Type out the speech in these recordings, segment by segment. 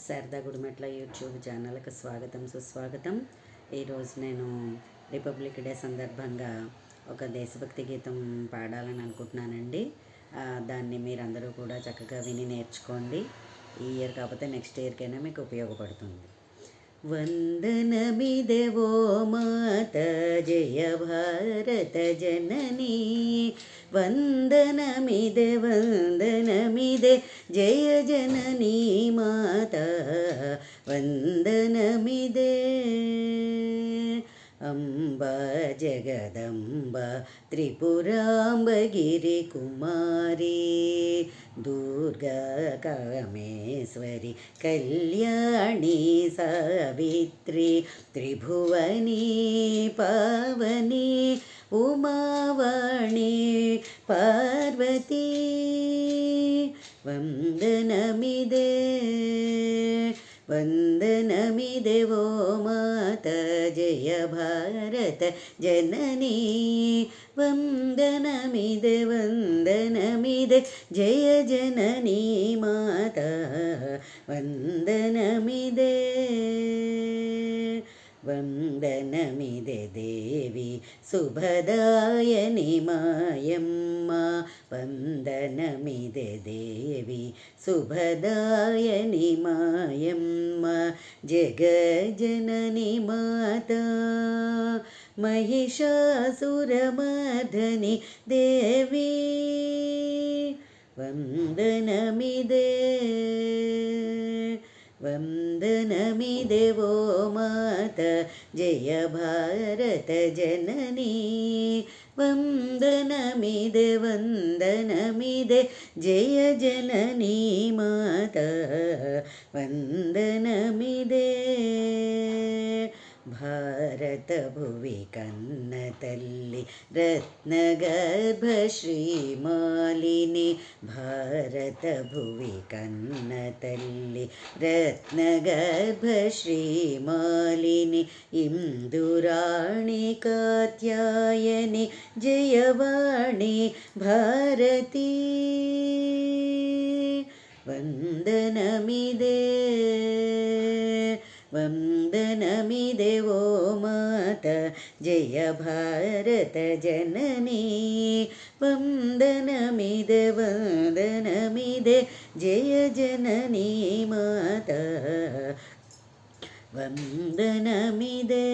Sharada Gudimetla YouTube ఛానల్కి స్వాగతం సుస్వాగతం. ఈరోజు నేను రిపబ్లిక్ డే సందర్భంగా ఒక దేశభక్తి గీతం పాడాలని అనుకుంటున్నానండి. దాన్ని మీరందరూ కూడా చక్కగా విని నేర్చుకోండి. ఈ ఇయర్ కాకపోతే నెక్స్ట్ ఇయర్కైనా మీకు ఉపయోగపడుతుంది. వందనమిదెవో మాత జయ భారత జననీ, వందనమిదే వందనమిదే జయ జననీ మాత, వందనమిదే. అంబ జగదంబ త్రిపురాంబ గిరి కుమారి, దుర్గా కామేశ్వరి కళ్యాణి సావిత్రి, త్రిభువని పావని ఉమావాణి పార్వతీ, వందనమిదే వందనమిదే ఓ మాత జయ భారత జననీ, వందనమిదే వందనమిదే జయ జననీ మాత, వందనమిదే. వందనమిదే దేవి శుభదాయని మాయమ్మ, వందనమిదే దేవి శుభదాయని మాయమ్మ, జగజ్జనని మాత, మహిషాసురమర్ధని దేవి, వందనమిదే వందనమిదే ఓ మాత జయ భారత జననీ, వందనమిదే వందనమిదే జయ జననీ మాత, వందనమిదే. భారత భువి కన్న తల్లి రత్నగర్భ శ్రీమాలిని, భారత భువి కన్న తల్లి రత్నగర్భ శ్రీమాలిని, ఇందురాణి కాత్యాయని జయవాణి భారతీ, వందనమిదే వందనమిదే ఓ మాత జయ భారత జననీ, వందనమిదే వందనమిదే జయ జననీ మాత, వందనమిదే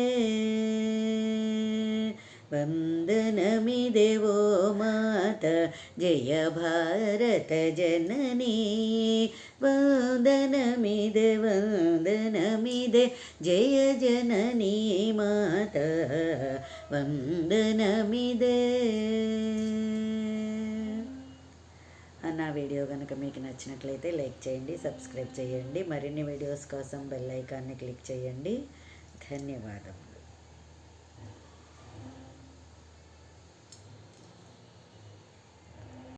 వందనమిదే ఓ మాత జయ భారత జననీ, వందనమిదే వందనమిదే జయ జననీ మాత, వందనమిదే. నా వీడియో కనుక మీకు నచ్చినట్లయితే లైక్ చేయండి, సబ్స్క్రైబ్ చేయండి. మరిన్ని వీడియోస్ కోసం బెల్ ఐకాన్ని క్లిక్ చేయండి. ధన్యవాదం.